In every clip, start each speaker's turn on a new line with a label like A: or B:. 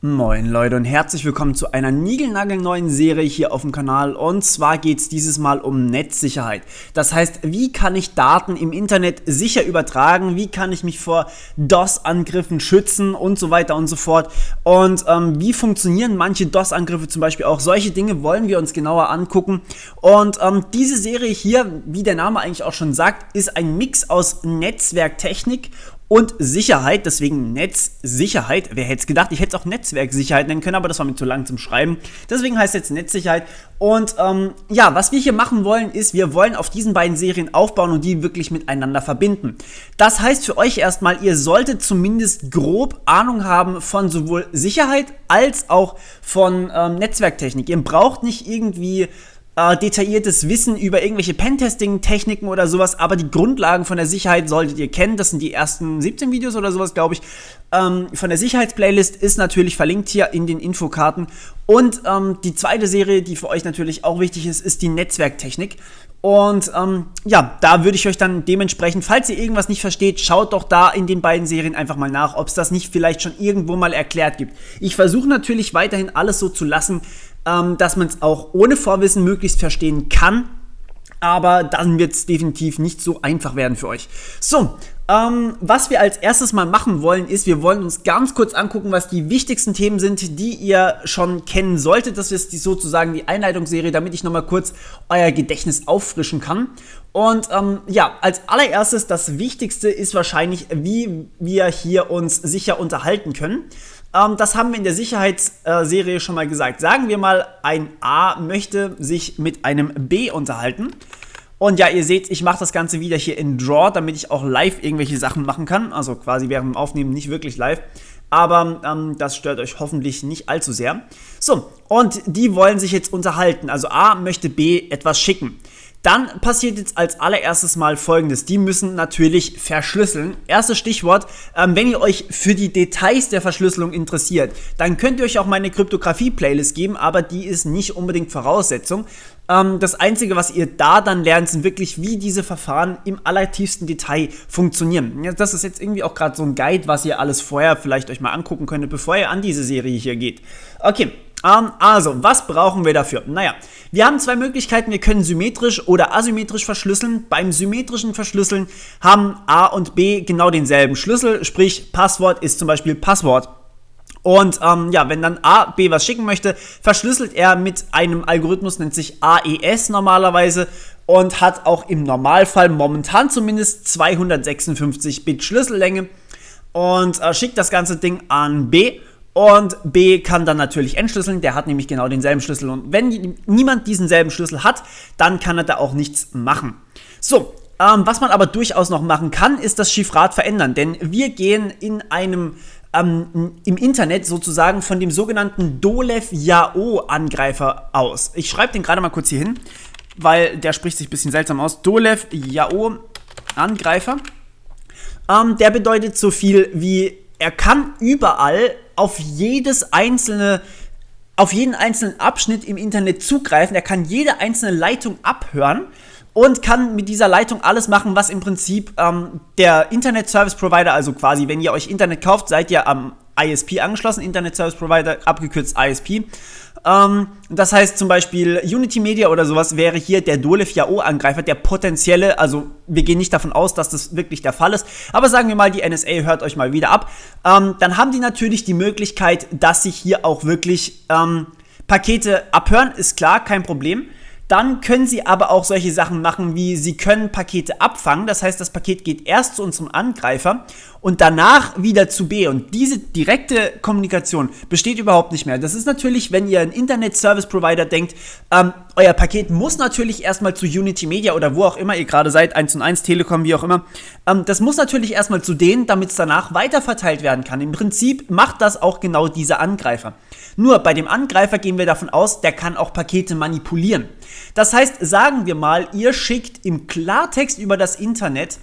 A: Moin Leute und herzlich willkommen zu einer niegelnagelneuen Serie hier auf dem Kanal, und zwar geht es dieses Mal um Netzsicherheit. Das heißt, wie kann ich Daten im Internet sicher übertragen, wie kann ich mich vor DOS-Angriffen schützen und so weiter und so fort, und wie funktionieren manche DOS-Angriffe zum Beispiel auch. Solche Dinge wollen wir uns genauer angucken, und diese Serie hier, wie der Name eigentlich auch schon sagt, ist ein Mix aus Netzwerktechnik und Sicherheit, deswegen Netzsicherheit. Wer hätte es gedacht? Ich hätte es auch Netzwerksicherheit nennen können, aber das war mir zu lang zum Schreiben. Deswegen heißt es jetzt Netzsicherheit. Und ja, was wir hier machen wollen, ist, wir wollen auf diesen beiden Serien aufbauen und die wirklich miteinander verbinden. Das heißt für euch erstmal, ihr solltet zumindest grob Ahnung haben von sowohl Sicherheit als auch von Netzwerktechnik. Ihr braucht nicht irgendwie detailliertes Wissen über irgendwelche Pentesting-Techniken oder sowas, aber die Grundlagen von der Sicherheit solltet ihr kennen. Das sind die ersten 17 Videos oder sowas, glaube ich. Von der Sicherheitsplaylist ist natürlich verlinkt hier in den Infokarten. Und die zweite Serie, die für euch natürlich auch wichtig ist, ist die Netzwerktechnik. Und ja, da würde ich euch dann dementsprechend, falls ihr irgendwas nicht versteht, schaut doch da in den beiden Serien einfach mal nach, ob es das nicht vielleicht schon irgendwo mal erklärt gibt. Ich versuche natürlich weiterhin alles so zu lassen, dass man es auch ohne Vorwissen möglichst verstehen kann, aber dann wird es definitiv nicht so einfach werden für euch. So, was wir als erstes mal machen wollen, ist, wir wollen uns ganz kurz angucken, was die wichtigsten Themen sind, die ihr schon kennen solltet. Das ist sozusagen die Einleitungsserie, damit ich nochmal kurz euer Gedächtnis auffrischen kann. Und ja, als allererstes, das Wichtigste ist wahrscheinlich, wie wir hier uns sicher unterhalten können. Das haben wir in der Sicherheitsserie schon mal gesagt. Sagen wir mal, ein A möchte sich mit einem B unterhalten. Und ja, ihr seht, ich mache das Ganze wieder hier in Draw, damit ich auch live irgendwelche Sachen machen kann. Also quasi während dem Aufnehmen nicht wirklich live. Aber das stört euch hoffentlich nicht allzu sehr. So, und die wollen sich jetzt unterhalten. Also A möchte B etwas schicken. Dann passiert jetzt als allererstes mal Folgendes. Die müssen natürlich verschlüsseln. Erstes Stichwort, wenn ihr euch für die Details der Verschlüsselung interessiert, dann könnt ihr euch auch meine Kryptographie-Playlist geben, aber die ist nicht unbedingt Voraussetzung. Das Einzige, was ihr da dann lernt, sind wirklich, wie diese Verfahren im allertiefsten Detail funktionieren. Ja, das ist jetzt irgendwie auch gerade so ein Guide, was ihr alles vorher vielleicht euch mal angucken könntet, bevor ihr an diese Serie hier geht. Okay. Also, was brauchen wir dafür? Naja, wir haben zwei Möglichkeiten. Wir können symmetrisch oder asymmetrisch verschlüsseln. Beim symmetrischen Verschlüsseln haben A und B genau denselben Schlüssel, sprich Passwort ist zum Beispiel Passwort. Und ja, wenn dann A B was schicken möchte, verschlüsselt er mit einem Algorithmus, nennt sich AES normalerweise, und hat auch im Normalfall momentan zumindest 256 Bit Schlüssellänge und schickt das ganze Ding an B. Und B kann dann natürlich entschlüsseln, der hat nämlich genau denselben Schlüssel. Und wenn niemand diesen selben Schlüssel hat, dann kann er da auch nichts machen. So, was man aber durchaus noch machen kann, ist das Chiffrat verändern. Denn wir gehen in einem im Internet sozusagen von dem sogenannten Dolev-Yao-Angreifer aus. Ich schreibe den gerade mal kurz hier hin, weil der spricht sich ein bisschen seltsam aus. Dolev-Yao-Angreifer. Der bedeutet so viel wie, er kann überall auf jeden einzelnen Abschnitt im Internet zugreifen. Er kann jede einzelne Leitung abhören und kann mit dieser Leitung alles machen, was im Prinzip der Internet Service Provider, also quasi, wenn ihr euch Internet kauft, seid ihr am ISP angeschlossen, Internet Service Provider, abgekürzt ISP. Das heißt zum Beispiel Unity Media oder sowas wäre hier der Dolev-Yao-Angreifer, der potenzielle, also wir gehen nicht davon aus, dass das wirklich der Fall ist, aber sagen wir mal, die NSA hört euch mal wieder ab, dann haben die natürlich die Möglichkeit, dass sich hier auch wirklich Pakete abhören, ist klar, kein Problem. Dann können sie aber auch solche Sachen machen, wie sie können Pakete abfangen. Das heißt, das Paket geht erst zu unserem Angreifer und danach wieder zu B. Und diese direkte Kommunikation besteht überhaupt nicht mehr. Das ist natürlich, wenn ihr ein Internet-Service-Provider denkt, euer Paket muss natürlich erstmal zu Unity Media oder wo auch immer ihr gerade seid, 1&1, Telekom, wie auch immer. Das muss natürlich erstmal zu denen, damit es danach weiterverteilt werden kann. Im Prinzip macht das auch genau dieser Angreifer. Nur bei dem Angreifer gehen wir davon aus, der kann auch Pakete manipulieren. Das heißt, sagen wir mal, ihr schickt im Klartext über das Internet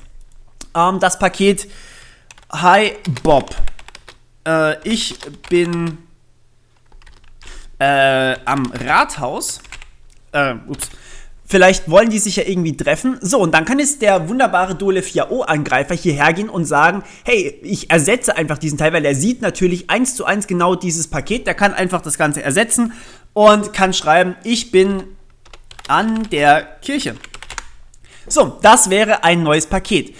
A: das Paket: Hi Bob, ich bin am Rathaus. Vielleicht wollen die sich ja irgendwie treffen. So, und dann kann jetzt der wunderbare Dolev Yao-Angreifer hier hergehen und sagen, hey, ich ersetze einfach diesen Teil, weil er sieht natürlich 1:1 genau dieses Paket. Der kann einfach das Ganze ersetzen und kann schreiben, ich bin an der Kirche. So, das wäre ein neues Paket.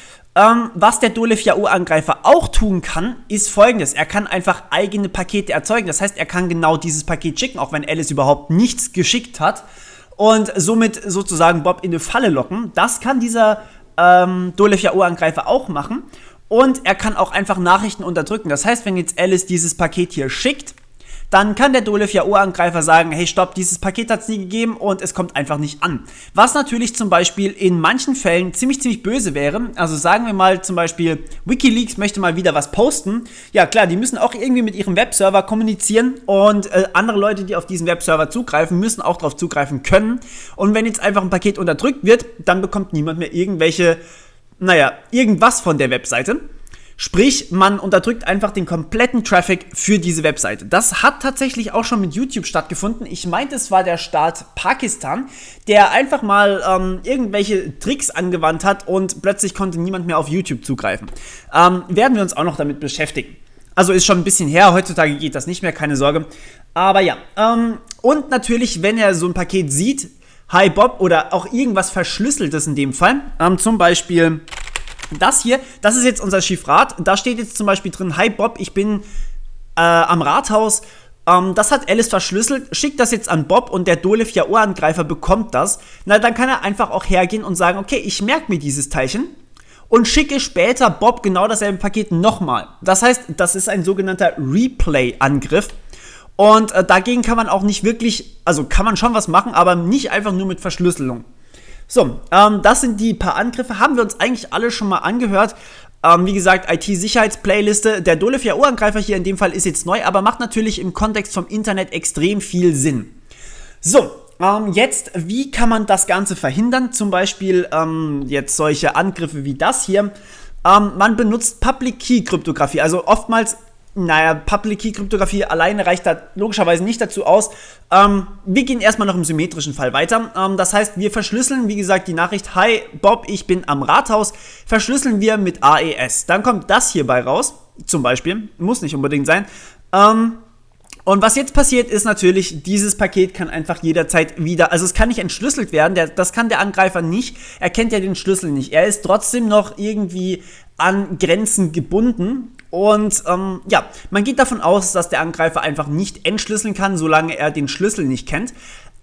A: Was der Dolev Yao-Angreifer auch tun kann, ist folgendes. Er kann einfach eigene Pakete erzeugen. Das heißt, er kann genau dieses Paket schicken, auch wenn Alice überhaupt nichts geschickt hat. Und somit sozusagen Bob in eine Falle locken. Das kann dieser Dolev Yao-Angreifer auch machen. Und er kann auch einfach Nachrichten unterdrücken. Das heißt, wenn jetzt Alice dieses Paket hier schickt, dann kann der Dolev Yao-Angreifer sagen, hey stopp, dieses Paket hat es nie gegeben und es kommt einfach nicht an. Was natürlich zum Beispiel in manchen Fällen ziemlich böse wäre. Also sagen wir mal zum Beispiel, WikiLeaks möchte mal wieder was posten. Ja klar, die müssen auch irgendwie mit ihrem Webserver kommunizieren und andere Leute, die auf diesen Webserver zugreifen, müssen auch darauf zugreifen können. Und wenn jetzt einfach ein Paket unterdrückt wird, dann bekommt niemand mehr irgendwas von der Webseite. Sprich, man unterdrückt einfach den kompletten Traffic für diese Webseite. Das hat tatsächlich auch schon mit YouTube stattgefunden. Ich meinte, es war der Staat Pakistan, der einfach mal irgendwelche Tricks angewandt hat und plötzlich konnte niemand mehr auf YouTube zugreifen. Werden wir uns auch noch damit beschäftigen. Also ist schon ein bisschen her, heutzutage geht das nicht mehr, keine Sorge. Aber ja, und natürlich, wenn er so ein Paket sieht, Hi Bob oder auch irgendwas Verschlüsseltes in dem Fall, zum Beispiel das hier, das ist jetzt unser Chiffrat. Da steht jetzt zum Beispiel drin, Hi Bob, ich bin am Rathaus. Das hat Alice verschlüsselt, schickt das jetzt an Bob und der Dolev Yao-Angreifer bekommt das. Na, dann kann er einfach auch hergehen und sagen, okay, ich merke mir dieses Teilchen und schicke später Bob genau dasselbe Paket nochmal. Das heißt, das ist ein sogenannter Replay-Angriff. Und dagegen kann man auch nicht wirklich, also kann man schon was machen, aber nicht einfach nur mit Verschlüsselung. So, das sind die paar Angriffe, haben wir uns eigentlich alle schon mal angehört. Wie gesagt, IT-Sicherheitsplayliste. Der Dolev Yao-Angreifer hier in dem Fall ist jetzt neu, aber macht natürlich im Kontext vom Internet extrem viel Sinn. So, jetzt, wie kann man das Ganze verhindern? Zum Beispiel jetzt solche Angriffe wie das hier. Man benutzt Public Key Kryptographie, also oftmals Public Key Kryptographie alleine reicht da logischerweise nicht dazu aus. Wir gehen erstmal noch im symmetrischen Fall weiter. Das heißt, wir verschlüsseln, wie gesagt, die Nachricht, Hi Bob, ich bin am Rathaus, verschlüsseln wir mit AES. Dann kommt das hierbei raus, zum Beispiel, muss nicht unbedingt sein. Und was jetzt passiert ist natürlich, dieses Paket kann einfach jederzeit wieder, also es kann nicht entschlüsselt werden, das kann der Angreifer nicht, er kennt ja den Schlüssel nicht. Er ist trotzdem noch irgendwie an Grenzen gebunden. Und man geht davon aus, dass der Angreifer einfach nicht entschlüsseln kann, solange er den Schlüssel nicht kennt.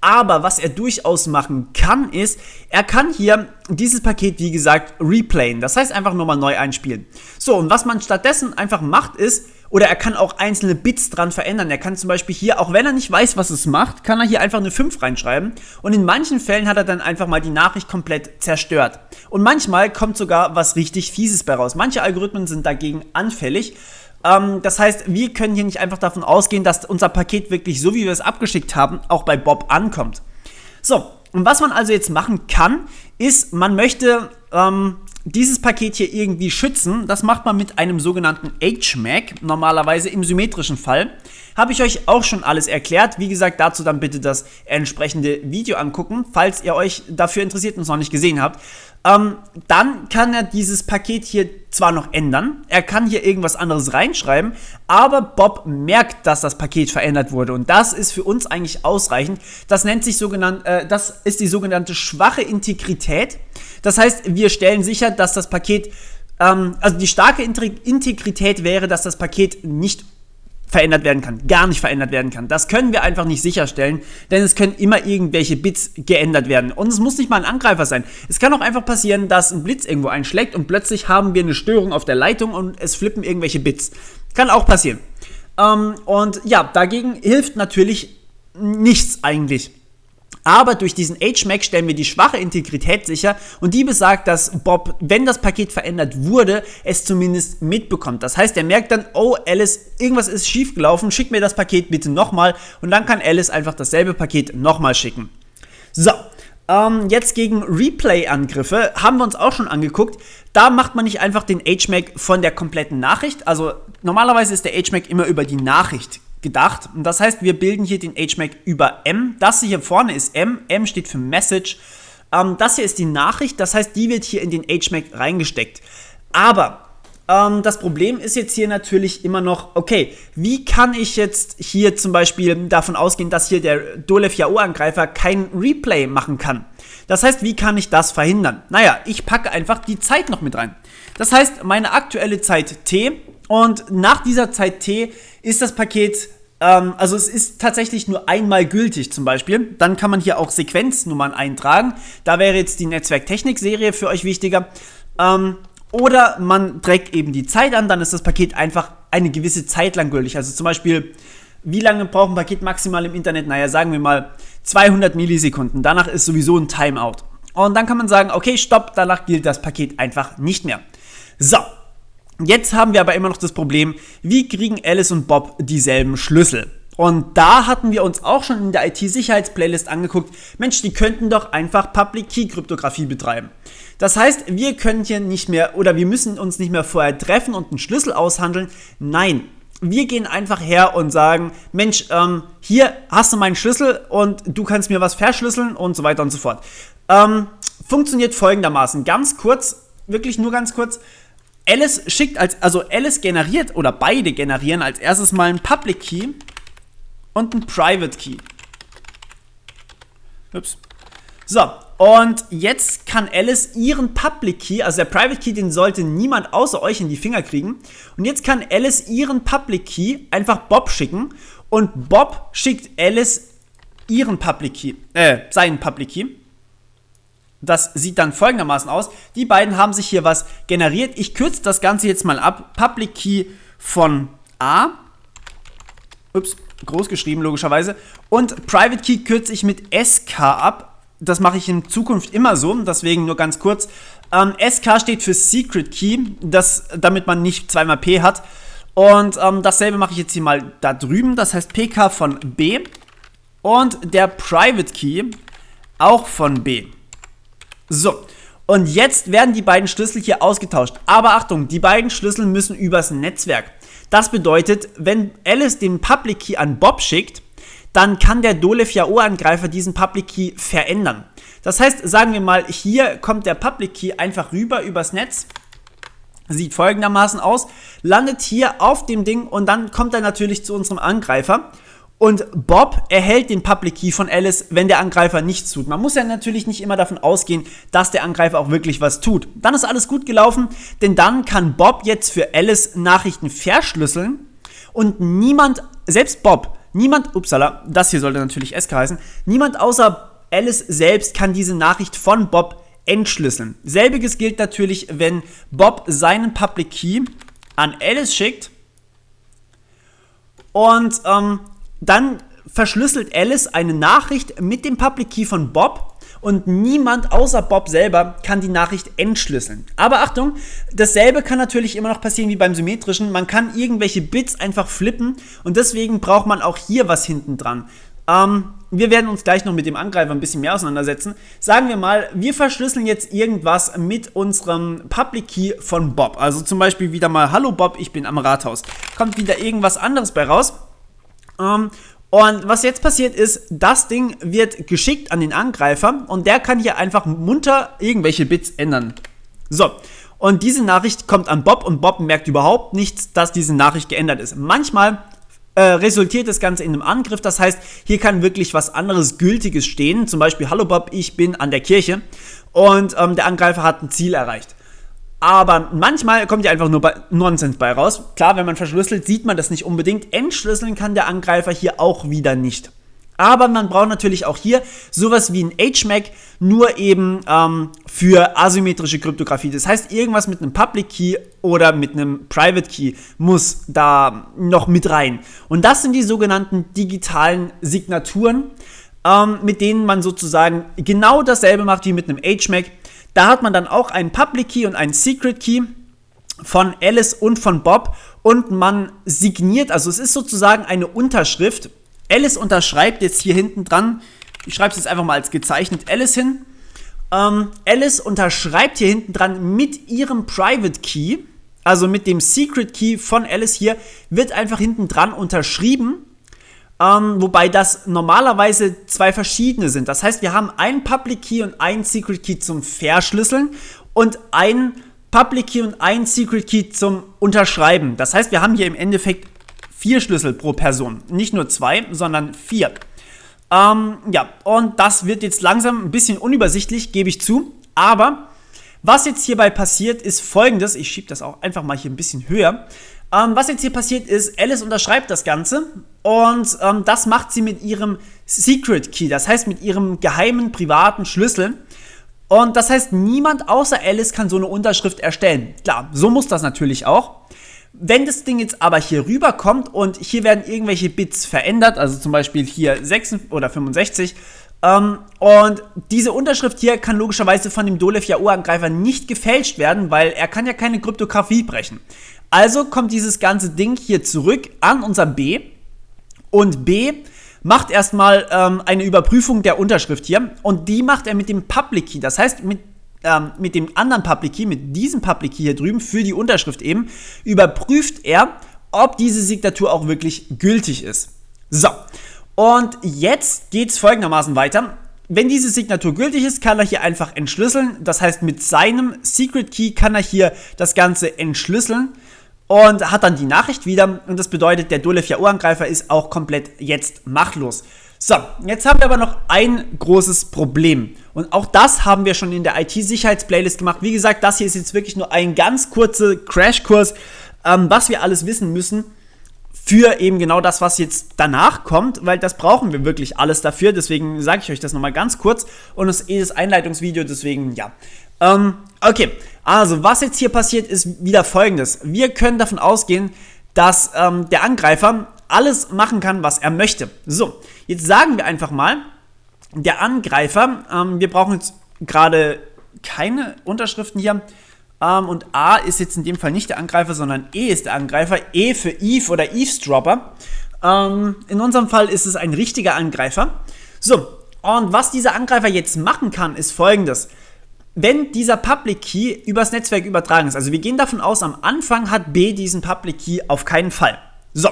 A: Aber was er durchaus machen kann, ist, er kann hier dieses Paket, wie gesagt, replayen. Das heißt, einfach nochmal neu einspielen. So, und was man stattdessen einfach macht, ist, oder er kann auch einzelne Bits dran verändern. Er kann zum Beispiel hier, auch wenn er nicht weiß, was es macht, kann er hier einfach eine 5 reinschreiben. Und in manchen Fällen hat er dann einfach mal die Nachricht komplett zerstört. Und manchmal kommt sogar was richtig Fieses bei raus. Manche Algorithmen sind dagegen anfällig. Das heißt, wir können hier nicht einfach davon ausgehen, dass unser Paket wirklich, so wie wir es abgeschickt haben, auch bei Bob ankommt. So, und was man also jetzt machen kann, ist, man möchte dieses Paket hier irgendwie schützen. Das macht man mit einem sogenannten HMAC, normalerweise im symmetrischen Fall. Habe ich euch auch schon alles erklärt. Wie gesagt, dazu dann bitte das entsprechende Video angucken, falls ihr euch dafür interessiert und es noch nicht gesehen habt. Dann kann er dieses Paket hier zwar noch ändern, er kann hier irgendwas anderes reinschreiben, aber Bob merkt, dass das Paket verändert wurde und das ist für uns eigentlich ausreichend. Das nennt sich das ist die sogenannte schwache Integrität. Das heißt, wir stellen sicher, dass das Paket, also die starke Integrität wäre, dass das Paket nicht verändert werden kann, gar nicht verändert werden kann. Das können wir einfach nicht sicherstellen, denn es können immer irgendwelche Bits geändert werden. Und es muss nicht mal ein Angreifer sein. Es kann auch einfach passieren, dass ein Blitz irgendwo einschlägt und plötzlich haben wir eine Störung auf der Leitung und es flippen irgendwelche Bits. Kann auch passieren. Und ja, dagegen hilft natürlich nichts eigentlich. Aber durch diesen HMAC stellen wir die schwache Integrität sicher und die besagt, dass Bob, wenn das Paket verändert wurde, es zumindest mitbekommt. Das heißt, er merkt dann, oh Alice, irgendwas ist schiefgelaufen, schick mir das Paket bitte nochmal und dann kann Alice einfach dasselbe Paket nochmal schicken. So, jetzt gegen Replay-Angriffe haben wir uns auch schon angeguckt. Da macht man nicht einfach den HMAC von der kompletten Nachricht. Also normalerweise ist der HMAC immer über die Nachricht gedacht. Und das heißt, wir bilden hier den HMAC über M. Das hier vorne ist M. M steht für Message. Das hier ist die Nachricht, das heißt, die wird hier in den HMAC reingesteckt. Aber das Problem ist jetzt hier natürlich immer noch, okay, wie kann ich jetzt hier zum Beispiel davon ausgehen, dass hier der Dolev Yao-Angreifer kein Replay machen kann? Das heißt, wie kann ich das verhindern? Naja, ich packe einfach die Zeit noch mit rein. Das heißt, meine aktuelle Zeit T und nach dieser Zeit T ist das Paket, also es ist tatsächlich nur einmal gültig zum Beispiel. Dann kann man hier auch Sequenznummern eintragen. Da wäre jetzt die Netzwerktechnik-Serie für euch wichtiger. Oder man trägt eben die Zeit an, dann ist das Paket einfach eine gewisse Zeit lang gültig. Also zum Beispiel, wie lange braucht ein Paket maximal im Internet? Naja, sagen wir mal 200 Millisekunden. Danach ist sowieso ein Timeout. Und dann kann man sagen, okay, stopp, danach gilt das Paket einfach nicht mehr. So, jetzt haben wir aber immer noch das Problem, wie kriegen Alice und Bob dieselben Schlüssel? Und da hatten wir uns auch schon in der IT-Sicherheits-Playlist angeguckt, Mensch, die könnten doch einfach Public-Key-Kryptographie betreiben. Das heißt, wir können hier nicht mehr, oder wir müssen uns nicht mehr vorher treffen und einen Schlüssel aushandeln. Nein, wir gehen einfach her und sagen, Mensch, hier hast du meinen Schlüssel und du kannst mir was verschlüsseln und so weiter und so fort. Funktioniert folgendermaßen, ganz kurz, wirklich nur ganz kurz. Alice generiert, oder beide generieren als erstes mal einen Public Key und ein Private Key. Ups. So, und jetzt kann Alice ihren Public Key, also der Private Key, den sollte niemand außer euch in die Finger kriegen. Und jetzt kann Alice ihren Public Key einfach Bob schicken und Bob schickt Alice ihren Public Key, seinen Public Key. Das sieht dann folgendermaßen aus. Die beiden haben sich hier was generiert. Ich kürze das Ganze jetzt mal ab. Public Key von A. Ups. Groß geschrieben, logischerweise. Und Private Key kürze ich mit SK ab. Das mache ich in Zukunft immer so, deswegen nur ganz kurz. SK steht für Secret Key, damit man nicht zweimal P hat. Und dasselbe mache ich jetzt hier mal da drüben, das heißt PK von B. Und der Private Key auch von B. So, und jetzt werden die beiden Schlüssel hier ausgetauscht. Aber Achtung, die beiden Schlüssel müssen übers Netzwerk. Das bedeutet, wenn Alice den Public Key an Bob schickt, dann kann der Dolev Yao-Angreifer diesen Public Key verändern. Das heißt, sagen wir mal, hier kommt der Public Key einfach rüber übers Netz, sieht folgendermaßen aus, landet hier auf dem Ding und dann kommt er natürlich zu unserem Angreifer. Und Bob erhält den Public Key von Alice, wenn der Angreifer nichts tut. Man muss ja natürlich nicht immer davon ausgehen, dass der Angreifer auch wirklich was tut. Dann ist alles gut gelaufen, denn dann kann Bob jetzt für Alice Nachrichten verschlüsseln und niemand, selbst Bob, das hier sollte natürlich SK heißen, niemand außer Alice selbst kann diese Nachricht von Bob entschlüsseln. Selbiges gilt natürlich, wenn Bob seinen Public Key an Alice schickt und dann verschlüsselt Alice eine Nachricht mit dem Public Key von Bob und niemand außer Bob selber kann die Nachricht entschlüsseln. Aber Achtung, dasselbe kann natürlich immer noch passieren wie beim Symmetrischen. Man kann irgendwelche Bits einfach flippen und deswegen braucht man auch hier was hinten dran. Wir werden uns gleich noch mit dem Angreifer ein bisschen mehr auseinandersetzen. Sagen wir mal, wir verschlüsseln jetzt irgendwas mit unserem Public Key von Bob. Also zum Beispiel wieder mal, hallo Bob, ich bin am Rathaus. Kommt wieder irgendwas anderes bei raus. Und was jetzt passiert ist, das Ding wird geschickt an den Angreifer und der kann hier einfach munter irgendwelche Bits ändern. So, und diese Nachricht kommt an Bob und Bob merkt überhaupt nichts, dass diese Nachricht geändert ist. Manchmal resultiert das Ganze in einem Angriff, das heißt, hier kann wirklich was anderes Gültiges stehen, zum Beispiel, hallo Bob, ich bin an der Kirche und der Angreifer hat ein Ziel erreicht. Aber manchmal kommt ja einfach nur Nonsens bei raus. Klar, wenn man verschlüsselt, sieht man das nicht unbedingt. Entschlüsseln kann der Angreifer hier auch wieder nicht. Aber man braucht natürlich auch hier sowas wie ein HMAC, nur eben für asymmetrische Kryptographie. Das heißt, irgendwas mit einem Public Key oder mit einem Private Key muss da noch mit rein. Und das sind die sogenannten digitalen Signaturen, mit denen man sozusagen genau dasselbe macht wie mit einem HMAC. Da hat man dann auch einen Public Key und einen Secret Key von Alice und von Bob und man signiert, also es ist sozusagen eine Unterschrift. Alice unterschreibt jetzt hier hinten dran, ich schreibe es jetzt einfach mal als gezeichnet Alice hin. Alice unterschreibt hier hinten dran mit ihrem Private Key, also mit dem Secret Key von Alice hier, wird einfach hinten dran unterschrieben. wobei das normalerweise zwei verschiedene sind. Das heißt, wir haben einen Public Key und einen Secret Key zum Verschlüsseln und einen Public Key und einen Secret Key zum Unterschreiben. Das heißt, wir haben hier im Endeffekt 4 Schlüssel pro Person. Nicht nur 2, sondern 4. Ja, und das wird jetzt langsam ein bisschen unübersichtlich, gebe ich zu. Aber was jetzt hierbei passiert, ist Folgendes. Ich schiebe das auch einfach mal hier ein bisschen höher. Was jetzt hier passiert ist, Alice unterschreibt das Ganze und das macht sie mit ihrem Secret Key, das heißt mit ihrem geheimen privaten Schlüssel. Und das heißt, niemand außer Alice kann so eine Unterschrift erstellen. Klar, so muss das natürlich auch. Wenn das Ding jetzt aber hier rüberkommt und hier werden irgendwelche Bits verändert, also zum Beispiel hier 6 oder 65, und diese Unterschrift hier kann logischerweise von dem Dolev Yahoo-Angreifer nicht gefälscht werden, weil er kann ja keine Kryptographie brechen. Also kommt dieses ganze Ding hier zurück an unser B und B macht erstmal eine Überprüfung der Unterschrift hier und die macht er mit dem Public Key, das heißt mit dem anderen Public Key, mit diesem Public Key hier drüben für die Unterschrift eben, überprüft er, ob diese Signatur auch wirklich gültig ist. So, und jetzt geht es folgendermaßen weiter. Wenn diese Signatur gültig ist, kann er hier einfach entschlüsseln. Das heißt, mit seinem Secret Key kann er hier das Ganze entschlüsseln und hat dann die Nachricht wieder. Und das bedeutet, der Dolev Yahoo-Angreifer ist auch komplett jetzt machtlos. So, jetzt haben wir aber noch ein großes Problem. Und auch das haben wir schon in der IT-Sicherheits-Playlist gemacht. Wie gesagt, das hier ist jetzt wirklich nur ein ganz kurzer Crashkurs, was wir alles wissen müssen für eben genau das, was jetzt danach kommt, weil das brauchen wir wirklich alles dafür. Deswegen sage ich euch das nochmal ganz kurz und es ist das Einleitungsvideo, deswegen ja. Okay, also was jetzt hier passiert, ist wieder Folgendes. Wir können davon ausgehen, dass der Angreifer alles machen kann, was er möchte. So, jetzt sagen wir einfach mal, der Angreifer, wir brauchen jetzt gerade keine Unterschriften hier, und A ist jetzt in dem Fall nicht der Angreifer, sondern E ist der Angreifer, E für Eve oder Eavesdropper. In unserem Fall ist es ein richtiger Angreifer. So, und was dieser Angreifer jetzt machen kann, ist Folgendes. Wenn dieser Public Key übers Netzwerk übertragen ist, also wir gehen davon aus, am Anfang hat B diesen Public Key auf keinen Fall. So,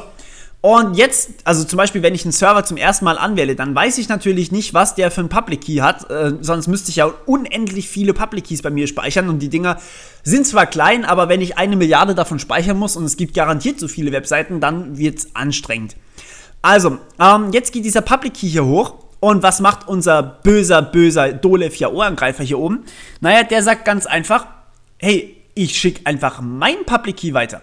A: und jetzt, also zum Beispiel, wenn ich einen Server zum ersten Mal anwähle, dann weiß ich natürlich nicht, was der für einen Public Key hat, sonst müsste ich ja unendlich viele Public Keys bei mir speichern und die Dinger sind zwar klein, aber wenn ich 1 Milliarde davon speichern muss und es gibt garantiert so viele Webseiten, dann wird es anstrengend. Also, jetzt geht dieser Public Key hier hoch. Und was macht unser böser Dolev Yahoo-Angreifer hier oben? Naja, der sagt ganz einfach, hey, ich schicke einfach meinen Public Key weiter.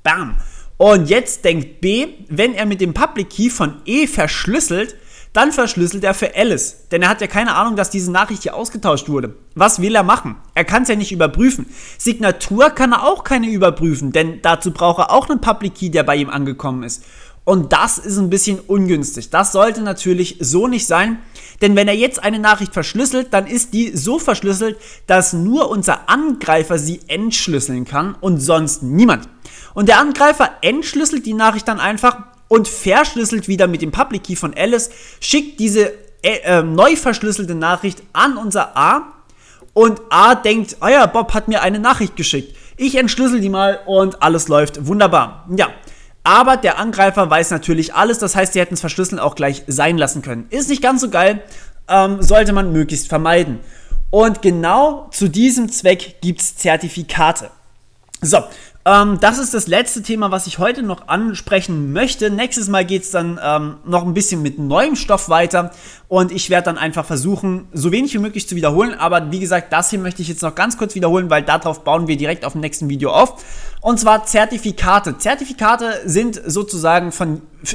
A: Bam. Und jetzt denkt B, wenn er mit dem Public Key von E verschlüsselt, dann verschlüsselt er für Alice. Denn er hat ja keine Ahnung, dass diese Nachricht hier ausgetauscht wurde. Was will er machen? Er kann es ja nicht überprüfen. Signatur kann er auch keine überprüfen, denn dazu braucht er auch einen Public Key, der bei ihm angekommen ist. Und das ist ein bisschen ungünstig. Das sollte natürlich so nicht sein, denn wenn er jetzt eine Nachricht verschlüsselt, dann ist die so verschlüsselt, dass nur unser Angreifer sie entschlüsseln kann und sonst niemand. Und der Angreifer entschlüsselt die Nachricht dann einfach und verschlüsselt wieder mit dem Public Key von Alice, schickt diese neu verschlüsselte Nachricht an unser A und A denkt, oh ja, Bob hat mir eine Nachricht geschickt. Ich entschlüssel die mal und alles läuft wunderbar. Ja. Aber der Angreifer weiß natürlich alles, das heißt, sie hätten es verschlüsseln auch gleich sein lassen können. Ist nicht ganz so geil, sollte man möglichst vermeiden. Und genau zu diesem Zweck gibt es Zertifikate. So, das ist das letzte Thema, was ich heute noch ansprechen möchte. Nächstes Mal geht es dann noch ein bisschen mit neuem Stoff weiter und ich werde dann einfach versuchen, so wenig wie möglich zu wiederholen. Aber wie gesagt, das hier möchte ich jetzt noch ganz kurz wiederholen, weil darauf bauen wir direkt auf dem nächsten Video auf. Und zwar Zertifikate. Zertifikate sind sozusagen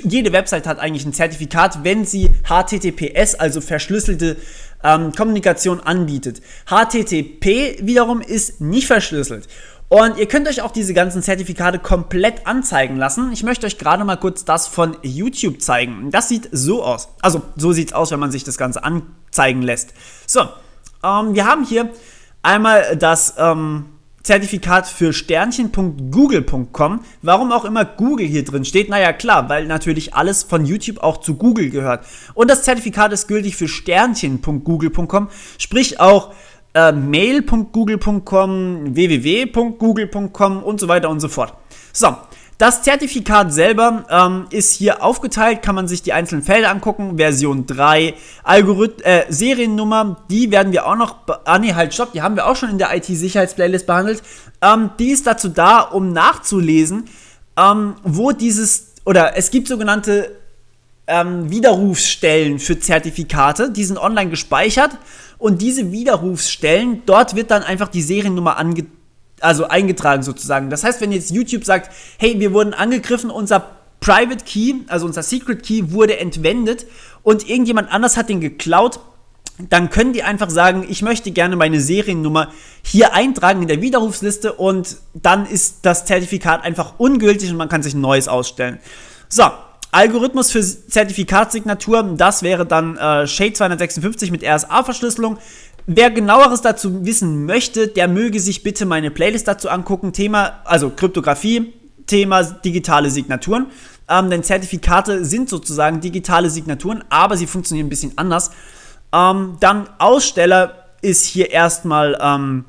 A: jede Website hat eigentlich ein Zertifikat, wenn sie HTTPS, also verschlüsselte Kommunikation anbietet. HTTP wiederum ist nicht verschlüsselt. Und ihr könnt euch auch diese ganzen Zertifikate komplett anzeigen lassen. Ich möchte euch gerade mal kurz das von YouTube zeigen. Das sieht so aus. Also so sieht es aus, wenn man sich das Ganze anzeigen lässt. So, wir haben hier einmal das Zertifikat für Sternchen.google.com. Warum auch immer Google hier drin steht? Naja, klar, weil natürlich alles von YouTube auch zu Google gehört. Und das Zertifikat ist gültig für Sternchen.google.com, sprich auch mail.google.com, www.google.com und so weiter und so fort. So, das Zertifikat selber ist hier aufgeteilt, kann man sich die einzelnen Felder angucken, Version 3, Seriennummer, die werden wir auch noch, die haben wir auch schon in der IT-Sicherheits-Playlist behandelt, die ist dazu da, um nachzulesen, es gibt sogenannte Widerrufsstellen für Zertifikate, die sind online gespeichert und diese Widerrufsstellen, dort wird dann einfach die Seriennummer eingetragen sozusagen. Das heißt, wenn jetzt YouTube sagt, hey, wir wurden angegriffen, unser Private Key, also unser Secret Key wurde entwendet und irgendjemand anders hat den geklaut, dann können die einfach sagen, ich möchte gerne meine Seriennummer hier eintragen in der Widerrufsliste und dann ist das Zertifikat einfach ungültig und man kann sich ein neues ausstellen. So, Algorithmus für Zertifikatssignatur, das wäre dann SHA-256 mit RSA-Verschlüsselung. Wer genaueres dazu wissen möchte, der möge sich bitte meine Playlist dazu angucken. Thema, also Kryptographie, Thema digitale Signaturen. Denn Zertifikate sind sozusagen digitale Signaturen, aber sie funktionieren ein bisschen anders. Dann Aussteller ist hier erstmal,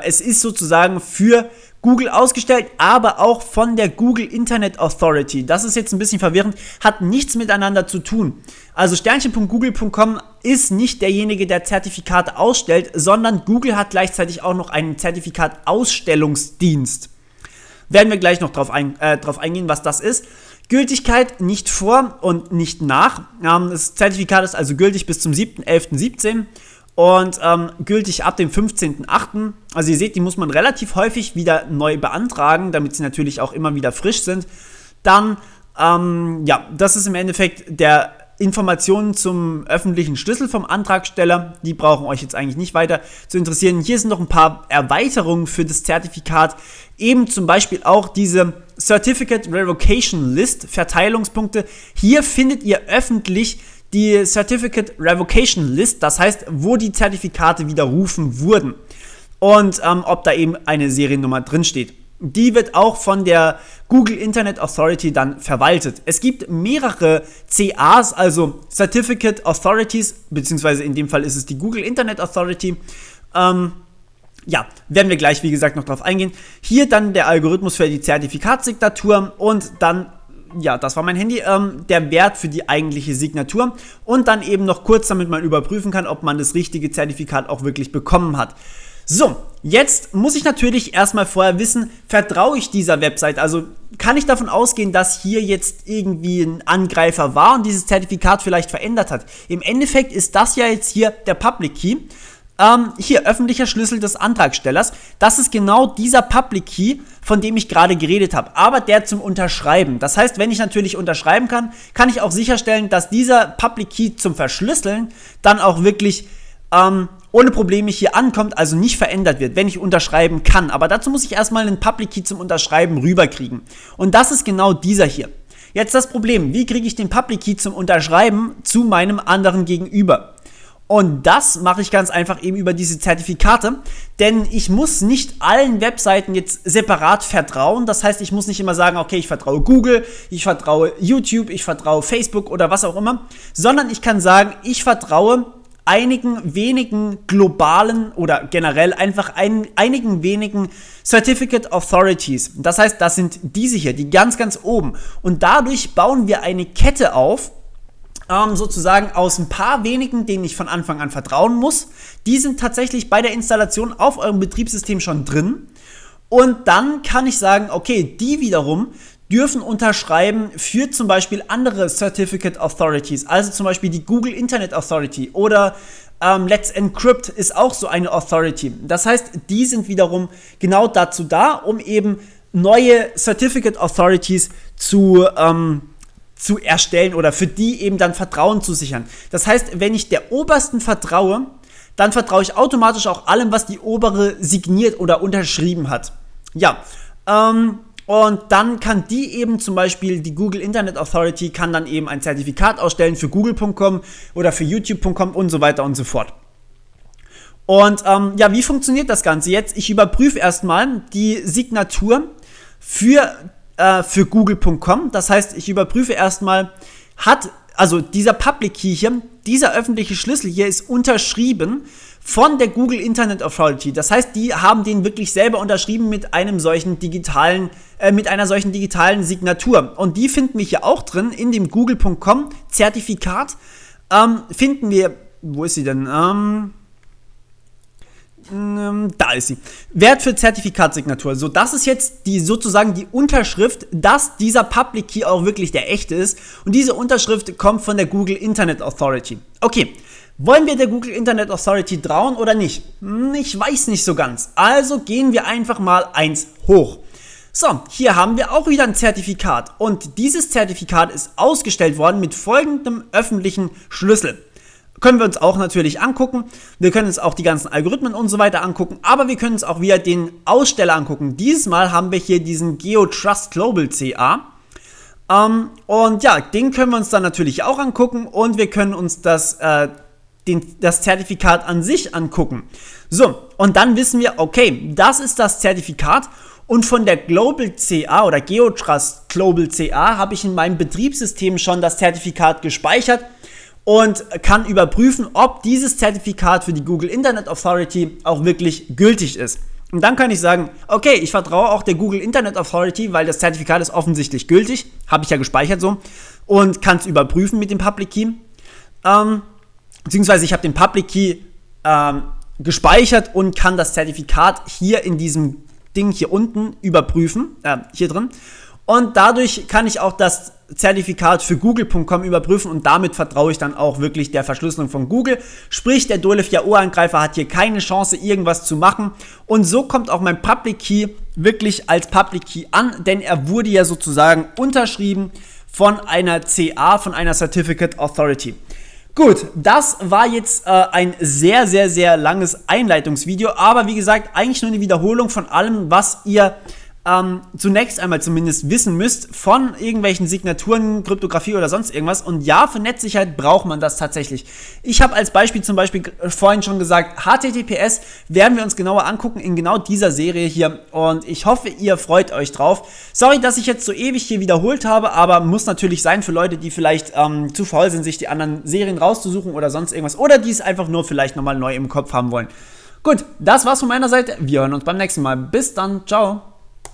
A: es ist sozusagen für Google ausgestellt, aber auch von der Google Internet Authority. Das ist jetzt ein bisschen verwirrend, hat nichts miteinander zu tun. Also *.google.com ist nicht derjenige, der Zertifikate ausstellt, sondern Google hat gleichzeitig auch noch einen Zertifikatausstellungsdienst. Werden wir gleich noch drauf eingehen, was das ist. Gültigkeit nicht vor und nicht nach. Das Zertifikat ist also gültig bis zum 7.11.17 und gültig ab dem 15.08. Also ihr seht, die muss man relativ häufig wieder neu beantragen, damit sie natürlich auch immer wieder frisch sind. Dann, das ist im Endeffekt der Informationen zum öffentlichen Schlüssel vom Antragsteller. Die brauchen euch jetzt eigentlich nicht weiter zu interessieren. Hier sind noch ein paar Erweiterungen für das Zertifikat. Eben zum Beispiel auch diese Certificate Revocation List, Verteilungspunkte. Hier findet ihr öffentlich die Certificate Revocation List, das heißt, wo die Zertifikate widerrufen wurden und ob da eben eine Seriennummer drin steht. Die wird auch von der Google Internet Authority dann verwaltet. Es gibt mehrere CAs, also Certificate Authorities, beziehungsweise in dem Fall ist es die Google Internet Authority. Werden wir gleich, wie gesagt, noch drauf eingehen. Hier dann der Algorithmus für die Zertifikatssignatur und dann, das war mein Handy, der Wert für die eigentliche Signatur und dann eben noch kurz, damit man überprüfen kann, ob man das richtige Zertifikat auch wirklich bekommen hat. So, jetzt muss ich natürlich erstmal vorher wissen, vertraue ich dieser Website? Also kann ich davon ausgehen, dass hier jetzt irgendwie ein Angreifer war und dieses Zertifikat vielleicht verändert hat? Im Endeffekt ist das ja jetzt hier der Public Key. Hier, öffentlicher Schlüssel des Antragstellers. Das ist genau dieser Public Key, von dem ich gerade geredet habe, aber der zum Unterschreiben. Das heißt, wenn ich natürlich unterschreiben kann, kann ich auch sicherstellen, dass dieser Public Key zum Verschlüsseln dann auch wirklich ohne Probleme hier ankommt, also nicht verändert wird, wenn ich unterschreiben kann. Aber dazu muss ich erstmal einen Public Key zum Unterschreiben rüberkriegen. Und das ist genau dieser hier. Jetzt das Problem, wie kriege ich den Public Key zum Unterschreiben zu meinem anderen Gegenüber? Und das mache ich ganz einfach eben über diese Zertifikate, denn ich muss nicht allen Webseiten jetzt separat vertrauen. Das heißt, ich muss nicht immer sagen, okay, ich vertraue Google, ich vertraue YouTube, ich vertraue Facebook oder was auch immer, sondern ich kann sagen, ich vertraue einigen wenigen globalen oder generell einfach einigen wenigen Certificate Authorities. Das heißt, das sind diese hier, die ganz, ganz oben. Und dadurch bauen wir eine Kette auf, sozusagen aus ein paar wenigen, denen ich von Anfang an vertrauen muss. Die sind tatsächlich bei der Installation auf eurem Betriebssystem schon drin. Und dann kann ich sagen, okay, die wiederum dürfen unterschreiben für zum Beispiel andere Certificate Authorities, also zum Beispiel die Google Internet Authority oder Let's Encrypt ist auch so eine Authority. Das heißt, die sind wiederum genau dazu da, um eben neue Certificate Authorities zu erstellen oder für die eben dann Vertrauen zu sichern. Das heißt, wenn ich der obersten vertraue, dann vertraue ich automatisch auch allem, was die obere signiert oder unterschrieben hat. Und dann kann die eben zum Beispiel, die Google Internet Authority kann dann eben ein Zertifikat ausstellen für google.com oder für youtube.com und so weiter und so fort. Und wie funktioniert das Ganze jetzt? Ich überprüfe erstmal die Signatur für google.com. Das heißt, ich überprüfe erstmal, dieser Public Key hier, dieser öffentliche Schlüssel hier ist unterschrieben von der Google Internet Authority. Das heißt, die haben den wirklich selber unterschrieben mit einem solchen digitalen mit einer solchen digitalen Signatur. Und die finden wir hier auch drin in dem Google.com Zertifikat. Finden wir, wo ist sie denn? Da ist sie. Wert für Zertifikatssignatur. So, das ist jetzt sozusagen die Unterschrift, dass dieser Public Key auch wirklich der echte ist. Und diese Unterschrift kommt von der Google Internet Authority. Okay, wollen wir der Google Internet Authority trauen oder nicht? Ich weiß nicht so ganz. Also gehen wir einfach mal eins hoch. So, hier haben wir auch wieder ein Zertifikat. Und dieses Zertifikat ist ausgestellt worden mit folgendem öffentlichen Schlüssel. Können wir uns auch natürlich angucken. Wir können uns auch die ganzen Algorithmen und so weiter angucken, aber wir können uns auch wieder den Aussteller angucken. Dieses Mal haben wir hier diesen GeoTrust Global CA. Und ja, den können wir uns dann natürlich auch angucken und wir können uns das Zertifikat an sich angucken. So, und dann wissen wir, okay, das ist das Zertifikat und von der Global CA oder GeoTrust Global CA habe ich in meinem Betriebssystem schon das Zertifikat gespeichert und kann überprüfen, ob dieses Zertifikat für die Google Internet Authority auch wirklich gültig ist. Und dann kann ich sagen, okay, ich vertraue auch der Google Internet Authority, weil das Zertifikat ist offensichtlich gültig, habe ich ja gespeichert so, und kann es überprüfen mit dem Public Key. Beziehungsweise ich habe den Public Key gespeichert und kann das Zertifikat hier in diesem Ding hier unten überprüfen, hier drin. Und dadurch kann ich auch das Zertifikat für Google.com überprüfen und damit vertraue ich dann auch wirklich der Verschlüsselung von Google. Sprich, der Dolev Yahoo-Angreifer hat hier keine Chance, irgendwas zu machen. Und so kommt auch mein Public Key wirklich als Public Key an, denn er wurde ja sozusagen unterschrieben von einer CA, von einer Certificate Authority. Gut, das war jetzt ein sehr, sehr, sehr langes Einleitungsvideo, aber wie gesagt, eigentlich nur eine Wiederholung von allem, was ihr zunächst einmal zumindest wissen müsst von irgendwelchen Signaturen, Kryptographie oder sonst irgendwas. Und ja, für Netzsicherheit braucht man das tatsächlich. Ich habe als Beispiel zum Beispiel vorhin schon gesagt, HTTPS werden wir uns genauer angucken in genau dieser Serie hier. Und ich hoffe, ihr freut euch drauf. Sorry, dass ich jetzt so ewig hier wiederholt habe, aber muss natürlich sein für Leute, die vielleicht zu faul sind, sich die anderen Serien rauszusuchen oder sonst irgendwas. Oder die es einfach nur vielleicht nochmal neu im Kopf haben wollen. Gut, das war's von meiner Seite. Wir hören uns beim nächsten Mal. Bis dann. Ciao.